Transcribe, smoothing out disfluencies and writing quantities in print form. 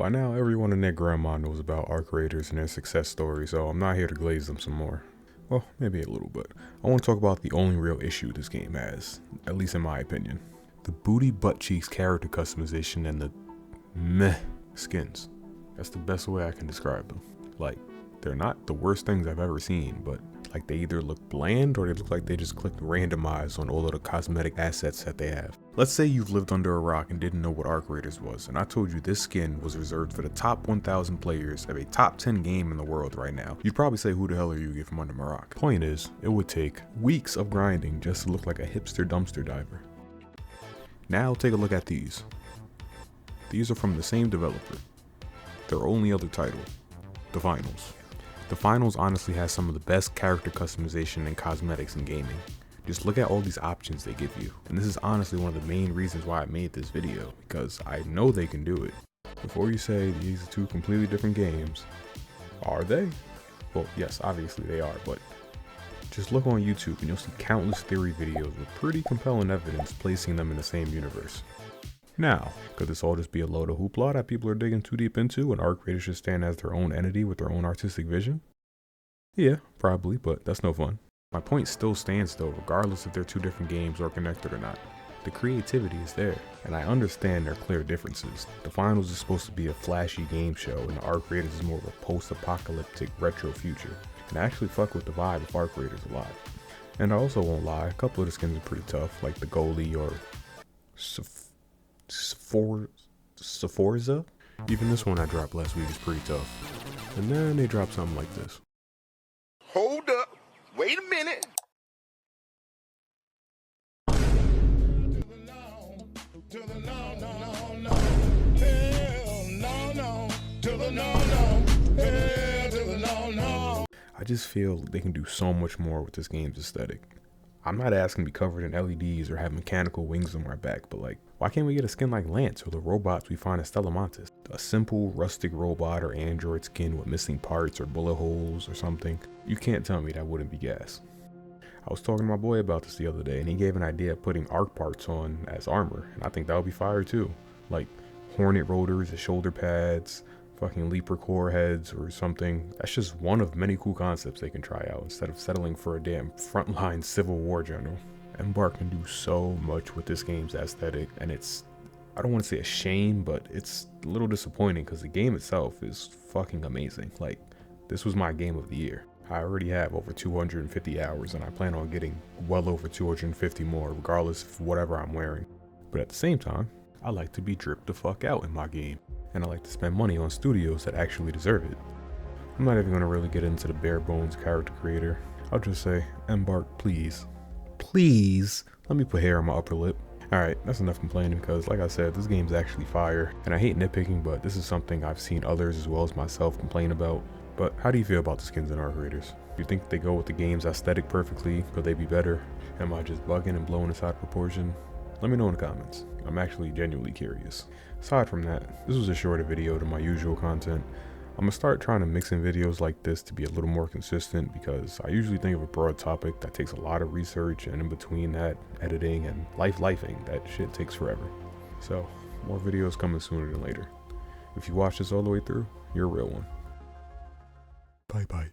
By now, everyone and their grandma knows about ARC Raiders and their success story, so I'm not here to glaze them some more. Well, maybe a little bit. I want to talk about the only real issue this game has, at least in my opinion. The booty butt cheeks character customization and the meh skins. That's the best way I can describe them. Like, they're not the worst things I've ever seen, but like they either look bland or they look like they just clicked randomize on all of the cosmetic assets that they have. Let's say you've lived under a rock and didn't know what ARC Raiders was, and I told you this skin was reserved for the top 1,000 players of a top 10 game in the world right now. You'd probably say, who the hell are you, get from under my rock? Point is, it would take weeks of grinding just to look like a hipster dumpster diver. Now take a look at these. These are from the same developer. Their only other title, The Finals. The Finals honestly has some of the best character customization and cosmetics in gaming. Just look at all these options they give you. And this is honestly one of the main reasons why I made this video, because I know they can do it. Before you say these are two completely different games, are they? Well, yes, obviously they are, but just look on YouTube and you'll see countless theory videos with pretty compelling evidence placing them in the same universe. Now, could this all just be a load of hoopla that people are digging too deep into and ARC Raiders should stand as their own entity with their own artistic vision? Yeah, probably, but that's no fun. My point still stands though, regardless if they're two different games or connected or not. The creativity is there, and I understand their clear differences. The Finals is supposed to be a flashy game show, and the ARC Raiders is more of a post-apocalyptic retro future. And I actually fuck with the vibe of ARC Raiders a lot. And I also won't lie, a couple of the skins are pretty tough, like the goalie or Sforza. Even this one I dropped last week is pretty tough. And then they drop something like this. Hold up, wait a minute. I just feel they can do so much more with this game's aesthetic. I'm not asking to be covered in LEDs or have mechanical wings on my back, but like, why can't we get a skin like Lance or the robots we find in Stellamontis? A simple rustic robot or android skin with missing parts or bullet holes or something. You can't tell me that wouldn't be gas. I was talking to my boy about this the other day and he gave an idea of putting ARC parts on as armor, and I think that would be fire too. Like Hornet rotors as shoulder pads, fucking Leaper core heads or something. That's just one of many cool concepts they can try out instead of settling for a damn frontline Civil War general. Embark can do so much with this game's aesthetic, and it's, I don't want to say a shame, but it's a little disappointing because the game itself is fucking amazing. Like, this was my game of the year. I already have over 250 hours and I plan on getting well over 250 more regardless of whatever I'm wearing. But at the same time, I like to be dripped the fuck out in my game, and I like to spend money on studios that actually deserve it. I'm not even going to really get into the bare bones character creator. I'll just say, Embark, please, let me put hair on my upper lip. Alright, that's enough complaining because like I said, this game's actually fire, and I hate nitpicking, but this is something I've seen others as well as myself complain about. But how do you feel about the skins in ARC Raiders? Do you think they go with the game's aesthetic perfectly? Could they be better? Am I just bugging and blowing this out of proportion? Let me know in the comments. I'm actually genuinely curious. Aside from that, this was a shorter video to my usual content. I'm gonna start trying to mix in videos like this to be a little more consistent because I usually think of a broad topic that takes a lot of research, and in between that, editing and lifing, that shit takes forever. So, more videos coming sooner than later. If you watch this all the way through, you're a real one. Bye bye.